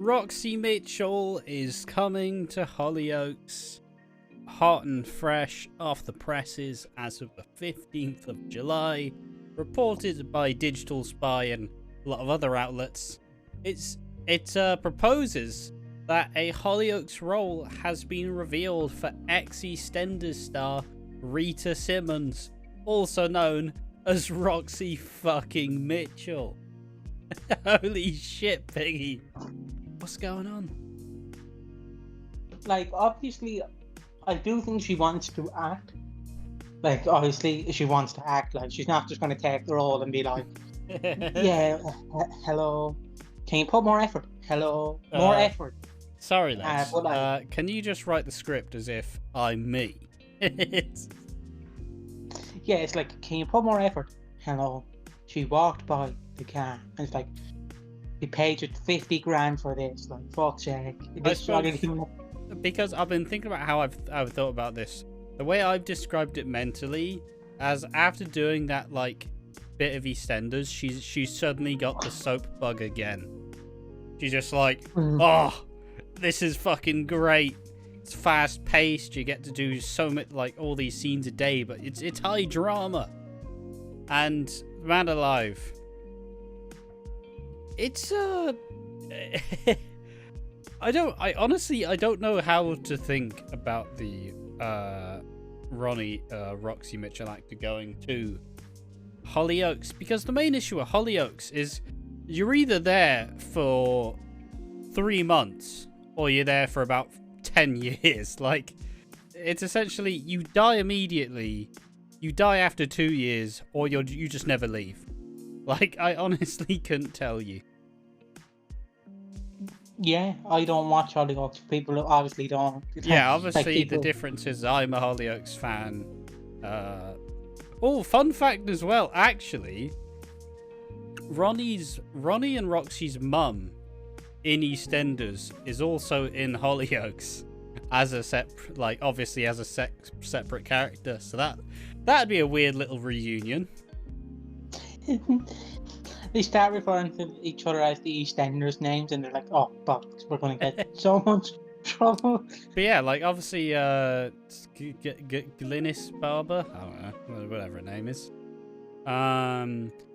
Roxy Mitchell is coming to Hollyoaks, hot and fresh off the presses as of the 15th of July, reported by Digital Spy and a lot of other outlets. It proposes that a Hollyoaks role has been revealed for ex-EastEnders star Rita Simons, also known as Roxy fucking Mitchell. Holy shit, Piggy. What's going on? Like, obviously, I do think she wants to act. Like, obviously, she wants to act. Like, she's not just going to take the role and be like, yeah, hello. Can you put more effort? Hello. More effort. Sorry, lads. Like, can you just write the script as if I'm me? Yeah, it's like, can you put more effort? Hello. She walked by the car. And it's like, they paid you 50 grand for this. Like, fuck's sake. Because I've been thinking about how I've thought about this. The way I've described it mentally, as after doing that, like, bit of EastEnders, she's suddenly got the soap bug again. She's just like, oh, this is fucking great. It's fast paced. You get to do so much, like, all these scenes a day, but it's high drama. And man alive, it's I honestly don't know how to think about the Roxy Mitchell actor going to Hollyoaks, because the main issue with Hollyoaks is you're either there for 3 months or you're there for about 10 years. Like, it's essentially you die immediately, you die after 2 years, or you just never leave. Like, I honestly couldn't tell you. Yeah, I don't watch Hollyoaks. People obviously don't. Yeah, obviously the difference is I'm a Hollyoaks fan. Oh, fun fact as well, actually, Ronnie and Roxy's mum in EastEnders is also in Hollyoaks as a separate character. So that'd be a weird little reunion. They start referring to each other as the EastEnders names, and they're like, "Oh, bollocks, we're gonna get so much trouble." But yeah, like, obviously, Glynis Barber, I don't know, whatever her name is.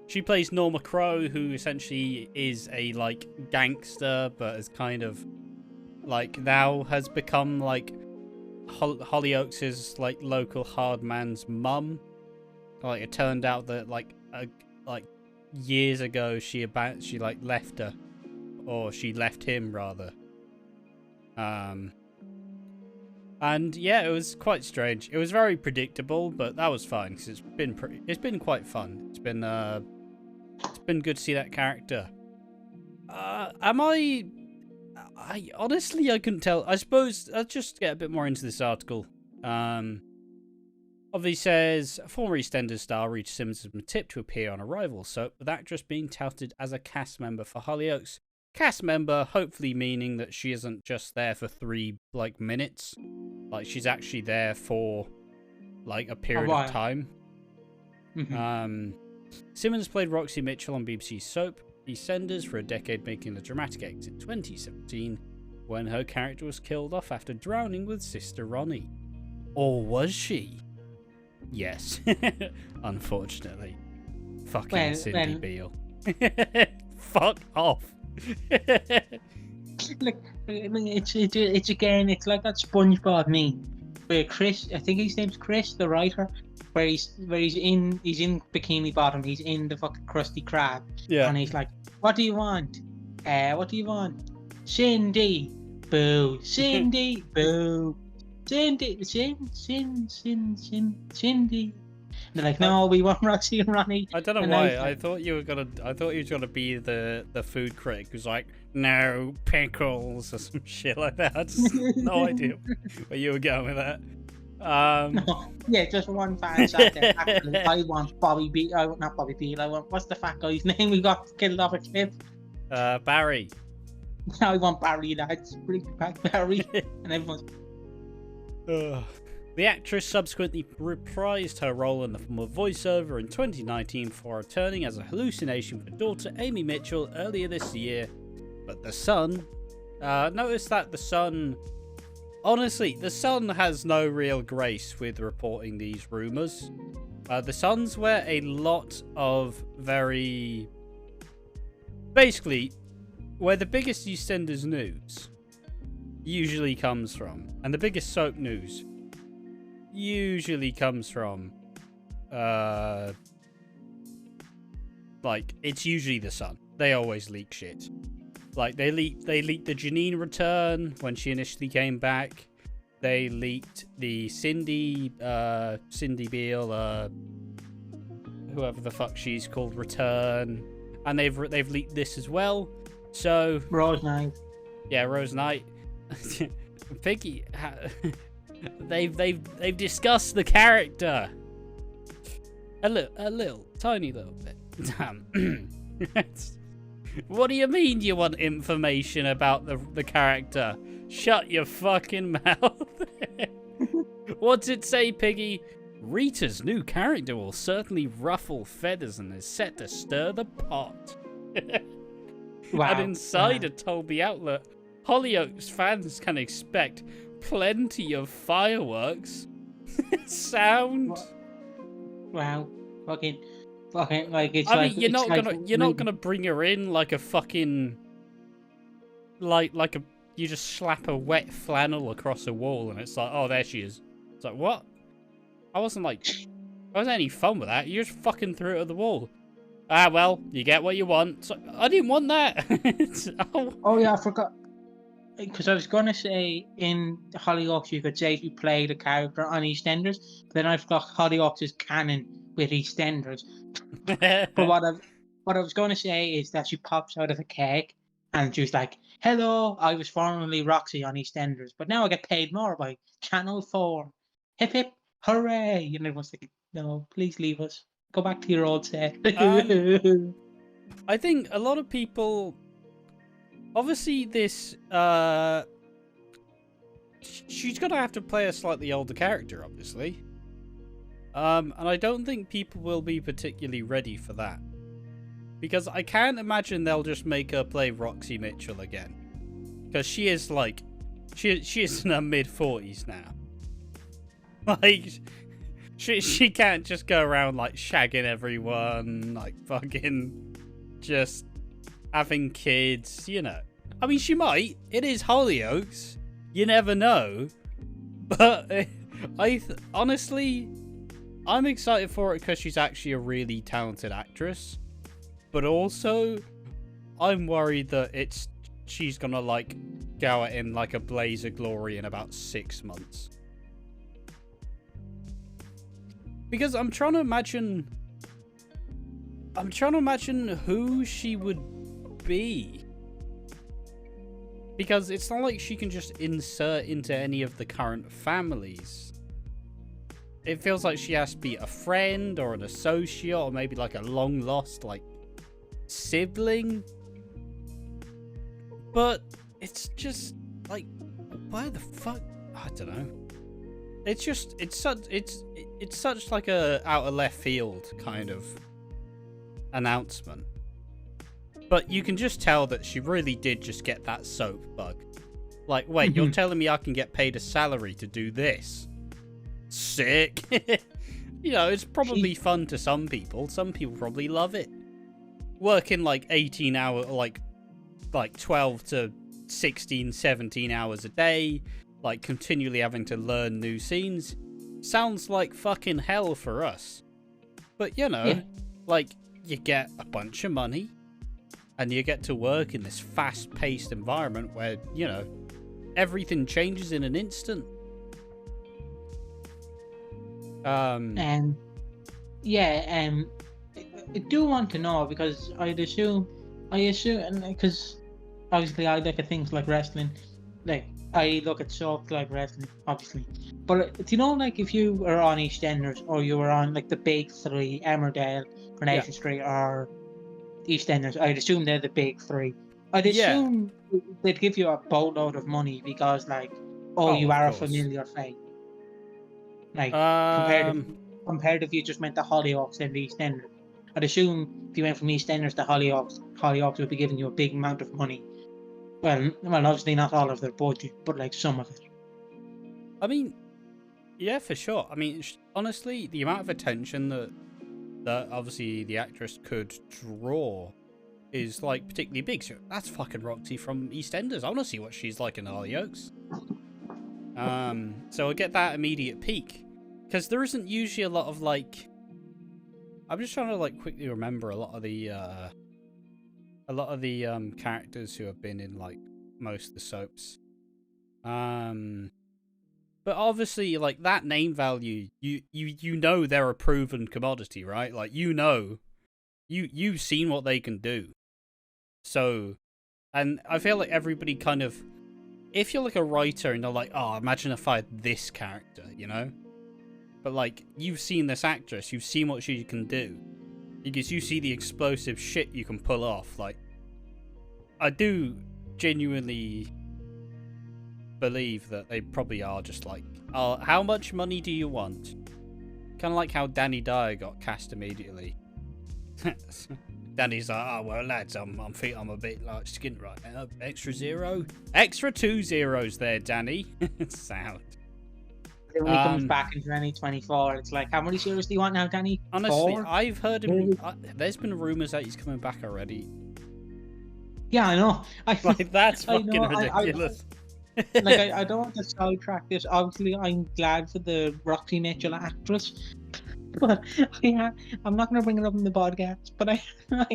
She plays Norma Crow, who essentially is a, like, gangster, but is kind of, like, now has become, like, Hollyoaks' like local hard man's mum. Like, it turned out that like years ago she like left her, or she left him rather. And yeah, it was quite strange. It was very predictable, but that was fine because it's been quite fun. It's been good to see that character. I honestly, I couldn't tell. I suppose I'll just get a bit more into this article. Obviously says, former EastEnders star Rita Simons has been tipped to appear on a rival soap, with actress being touted as a cast member for Hollyoaks. Cast member, hopefully meaning that she isn't just there for 3 like minutes. Like, she's actually there for like a period of time. Mm-hmm. Simons played Roxy Mitchell on BBC soap EastEnders for a decade, making the dramatic exit in 2017 when her character was killed off after drowning with sister Ronnie. Or was she? Yes. Unfortunately. Fucking Cindy Beale. Fuck off. Like, I mean, it's again, it's like that SpongeBob meme where Chris, I think his name's Chris, the writer, where he's in Bikini Bottom, he's in the fucking Krusty Krab, yeah, and he's like, "What do you want? What do you want? Cindy, boo, Cindy, boo, Cindy, Cindy." And they're like, "No, we want Roxy and Ronnie." I don't know why. I thought you were gonna be the food critic who's like, "No pickles" or some shit like that. I just no idea where you were going with that. No, yeah, just one fan sat there. Actually, I want Bobby B. Not Bobby Beale. I want, what's the fat guy's name we got killed off a cliff? Barry. I want Barry, lads. Bring back Barry. And everyone's. The actress subsequently reprised her role in the form of voiceover in 2019 before returning as a hallucination for daughter Amy Mitchell earlier this year. But The Sun Notice that the Sun... Honestly, the Sun has no real grace with reporting these rumours. The Sun's where a lot of very... Basically, where the biggest EastEnders news usually comes from, and the biggest soap news usually comes from, like, it's usually the Sun. They always leak shit. Like, they leaked the Janine return when she initially came back. They leaked the Cindy Beale, whoever the fuck she's called, return. And they've leaked this as well. So... Rose Knight. Yeah, Rose Knight. Piggy... They've discussed the character. A little, tiny little bit. Damn. What do you mean you want information about the character? Shut your fucking mouth. What's it say, Piggy? Rita's new character will certainly ruffle feathers and is set to stir the pot. Wow. An insider told the outlet Hollyoaks fans can expect plenty of fireworks. Sound. Wow. Fucking like it's. I mean, you're not gonna bring her in like a fucking like a you just slap a wet flannel across a wall and it's like, oh, there she is. It's like, what? I wasn't any fun with that. You just fucking threw it at the wall. Ah, well, you get what you want. So, I didn't want that. Oh yeah, I forgot. Because I was gonna say in Hollyoaks you could say if you play the character on EastEnders, but then I forgot Hollyoaks is canon with EastEnders. But what I was gonna say is that she pops out of a keg and she was like, "Hello, I was formerly Roxy on EastEnders, but now I get paid more by Channel 4. Hip hip, hooray!" And everyone's like, "No, please leave us. Go back to your old set." I think a lot of people... Obviously, this, she's going to have to play a slightly older character, obviously. And I don't think people will be particularly ready for that. Because I can't imagine they'll just make her play Roxy Mitchell again. Because she is, like, she is in her mid-40s now. Like, she can't just go around, like, shagging everyone, like, fucking just... having kids, you know. I mean, she might. It is Hollyoaks. You never know. But honestly, I'm excited for it because she's actually a really talented actress. But also, I'm worried that she's gonna like go out in like a blaze of glory in about 6 months. Because I'm trying to imagine who she would be. Because it's not like she can just insert into any of the current families. It feels like she has to be a friend or an associate or maybe like a long lost like sibling. But it's just like, why the fuck? I don't know. It's such like a out of left field kind of announcement. But you can just tell that she really did just get that soap bug. Like, wait, you're telling me I can get paid a salary to do this? Sick. You know, it's probably fun to some people. Some people probably love it. Working like 18 hours, like 12 to 16, 17 hours a day, like continually having to learn new scenes. Sounds like fucking hell for us. But, you know, like, you get a bunch of money. And you get to work in this fast-paced environment where, you know, everything changes in an instant. I do want to know because I assume, because obviously I look at things like wrestling, like I look at soaps like wrestling, obviously. But do you know, like if you were on EastEnders or you were on like the big three, Emmerdale, Coronation Street, or EastEnders, I'd assume they're the big three. I'd assume they'd give you a boatload of money because, like, you are a familiar face. Like, compared if you just went to Hollyoaks and the EastEnders. I'd assume if you went from EastEnders to Hollyoaks would be giving you a big amount of money. Well, obviously not all of their budget, but like some of it. I mean, yeah, for sure. I mean, honestly, the amount of attention that obviously the actress could draw is like particularly big. So that's fucking Roxy from EastEnders. I want to see what she's like in Hollyoaks. So I get that immediate peak because there isn't usually a lot of like. I'm just trying to like quickly remember a lot of the characters who have been in like most of the soaps. But obviously, like that name value, you know they're a proven commodity, right? Like you've seen what they can do. So, and I feel like everybody kind of, if you're like a writer and they're like, oh, imagine if I had this character, you know? But like, you've seen this actress, you've seen what she can do. Because you see the explosive shit you can pull off. Like, I do genuinely believe that they probably are just like, oh, how much money do you want? Kind of like how Danny Dyer got cast immediately. Danny's like, oh well, lads, I'm a bit like skint right now. Extra 2 zeros there, Danny. Sound. Then when he comes back in 2024, it's like, how many zeros do you want now, Danny? Honestly, 4? I've heard him. There's been rumors that he's coming back already. Yeah, I know. Like that's fucking ridiculous. I don't want to sidetrack this. Obviously, I'm glad for the Roxy Mitchell actress, but I'm not going to bring it up in the podcast. But I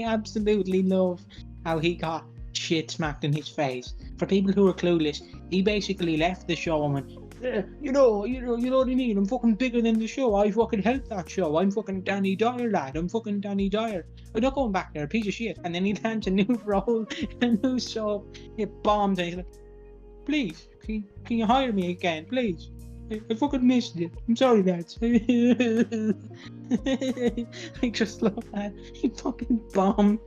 absolutely love how he got shit smacked in his face. For people who are clueless, he basically left the show and went, yeah, you know what I mean? I'm fucking bigger than the show. I fucking helped that show. I'm fucking Danny Dyer, lad. I'm fucking Danny Dyer. I'm not going back there, piece of shit. And then he lands a new role, a new show. It bombs, and he's like, please, can you hire me again, please? I fucking missed it. I'm sorry, lads. I just love that. He fucking bombed.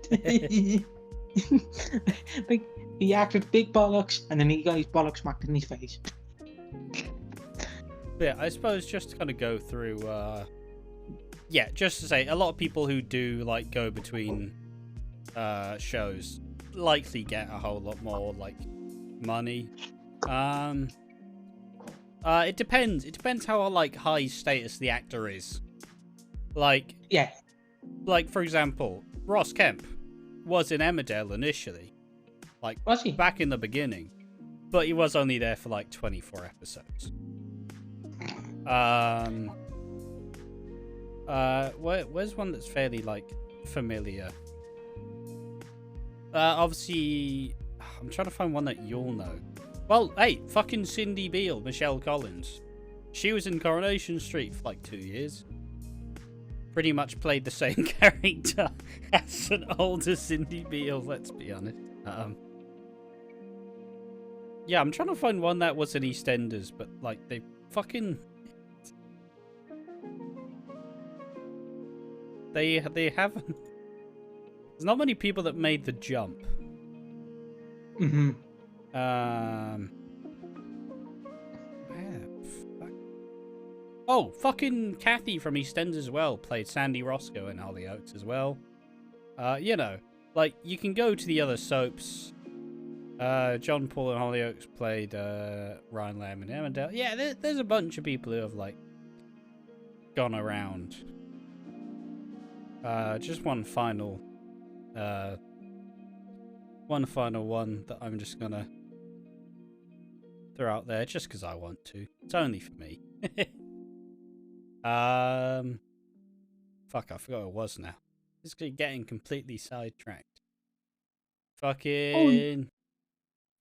Like, he acted big bollocks, and then he got his bollocks smacked in his face. Yeah, I suppose just to kind of go through, yeah, just to say, a lot of people who do like go between shows likely get a whole lot more like money. It depends. It depends how like high status the actor is. Like, yeah, like for example, Ross Kemp was in Emmerdale initially, like was he back in the beginning, but he was only there for like 24 episodes. Where's one that's fairly like familiar? Obviously, I'm trying to find one that you'll know. Well, hey, fucking Cindy Beale, Michelle Collins. She was in Coronation Street for like 2 years. Pretty much played the same character as an older Cindy Beale, let's be honest. Yeah, I'm trying to find one that was in EastEnders, but like they fucking... They haven't... There's not many people that made the jump. Mm-hmm. Oh, fucking Kathy from EastEnders as well played Sandy Roscoe in Hollyoaks as well. You know, like you can go to the other soaps. John Paul in Hollyoaks played Ryan Lamb in Emmerdale. Yeah, there's a bunch of people who have like gone around. Just one final one that I'm just gonna throw out there just because I want to. It's only for me. Fuck, I forgot what it was now. It's getting completely sidetracked. Fucking...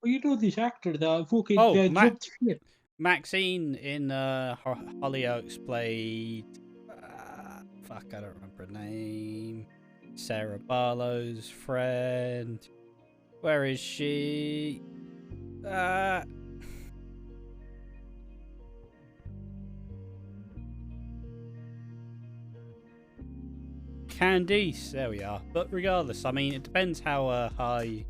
Oh, you know this actor that fucking jumped ship. Maxine in Hollyoaks played... fuck, I don't remember her name. Sarah Barlow's friend. Where is she? Candice, there we are. But regardless, I mean, it depends how high...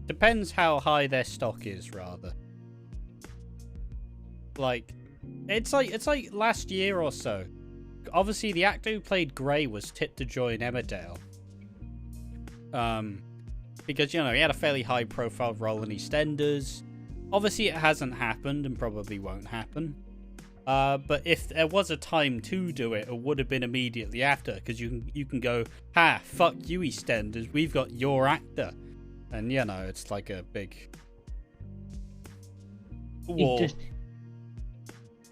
Depends how high their stock is, rather. Like, it's like last year or so. Obviously, the actor who played Grey was tipped to join Emmerdale. because, you know, he had a fairly high-profile role in EastEnders. Obviously, it hasn't happened and probably won't happen. But if there was a time to do it, it would have been immediately after, because you can go, ha, fuck you, EastEnders, we've got your actor. And, you know, it's like a big war.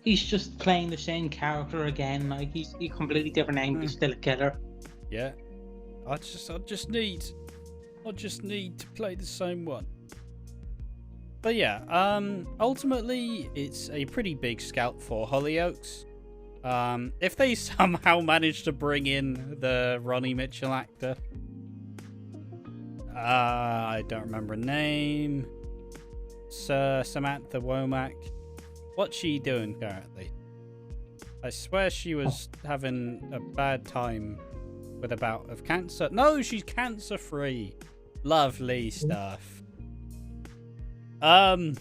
He's just playing the same character again. Like, he's a completely different name, but still a killer. Yeah. I just need to play the same one. But yeah, ultimately, it's a pretty big scalp for Hollyoaks. If they somehow manage to bring in the Ronnie Mitchell actor, I don't remember her name, Samantha Womack. What's she doing currently? I swear she was having a bad time with a bout of cancer. No, she's cancer-free. Lovely stuff. I'm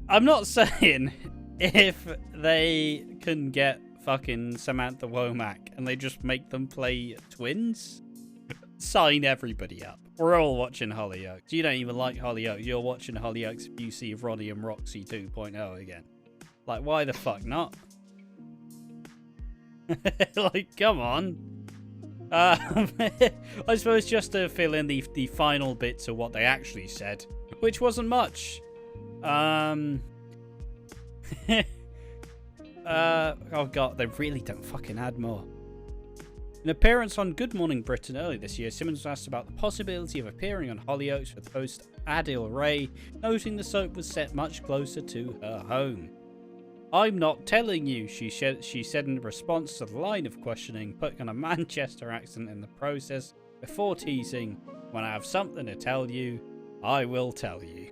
not saying if they can get fucking Samantha Womack and they just make them play twins, sign everybody up. We're all watching Hollyoaks. You don't even like Hollyoaks. You're watching Hollyoaks if you see Ronnie and Roxy 2.0 again. Like, why the fuck not? Like, come on. I suppose just to fill in the final bits of what they actually said, which wasn't much. Oh god, they really don't fucking add more. An appearance on Good Morning Britain early this year, Simons was asked about the possibility of appearing on Hollyoaks with host Adil Ray, noting the soap was set much closer to her home. I'm not telling you, she said in response to the line of questioning, putting on a Manchester accent in the process before teasing, when I have something to tell you, I will tell you.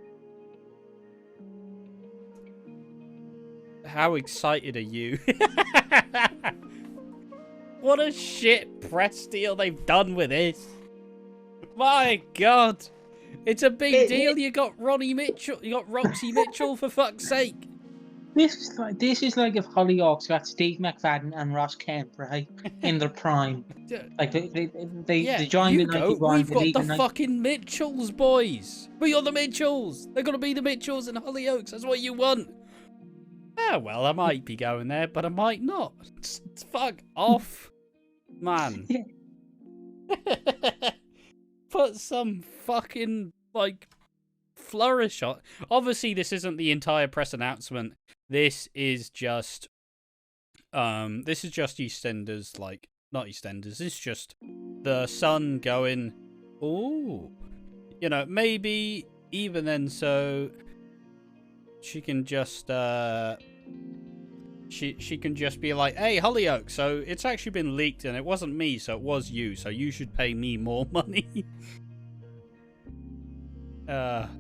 How excited are you? What a shit press deal they've done with this. My god. It's a big deal. You got Ronnie Mitchell, you got Roxy Mitchell, for fuck's sake. This is like if Hollyoaks got Steve McFadden and Ross Kemp, right, in their prime. Like they joined in '91. We've got the fucking Mitchells, boys. We are the Mitchells. They're gonna be the Mitchells in Hollyoaks. That's what you want. Ah, well, I might be going there, but I might not. Fuck off, man. Put some fucking like flourish on. Obviously, this isn't the entire press announcement. This is just EastEnders, like, not EastEnders, it's just the Sun going, ooh, you know, maybe even then, so she can just she can just be like, hey, Hollyoaks, so it's actually been leaked and it wasn't me, so it was you, so you should pay me more money. But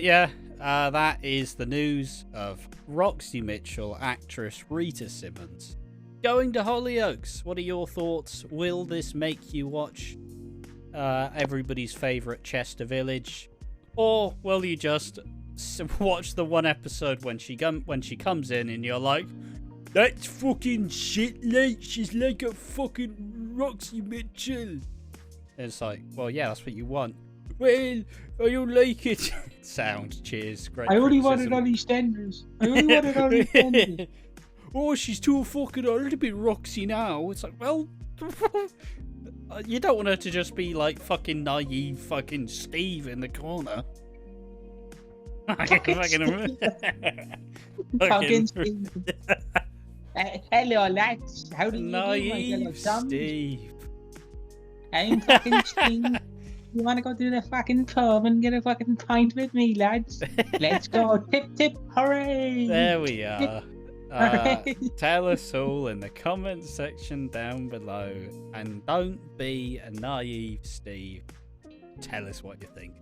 yeah, that is the news of Roxy Mitchell actress Rita Simons going to Hollyoaks. What are your thoughts? Will this make you watch everybody's favourite Chester Village? Or will you just watch the one episode when she comes in and you're like, that's fucking shit, like, she's like a fucking Roxy Mitchell. And it's like, well, yeah, that's what you want. Well, I don't like it. Sound, cheers, great. I only want it on EastEnders. Oh, she's too fucking a little bit Roxy now. It's like, well, you don't want her to just be like fucking naive fucking Steve in the corner. Fucking Steve. Hello, lads. How do you naive do, my Steve? I'm fucking Steve. You want to go to the fucking pub and get a fucking pint with me, lads? Let's go. Tip, tip, hooray! There we are. Tell us all in the comment section down below. And don't be a naive Steve. Tell us what you think.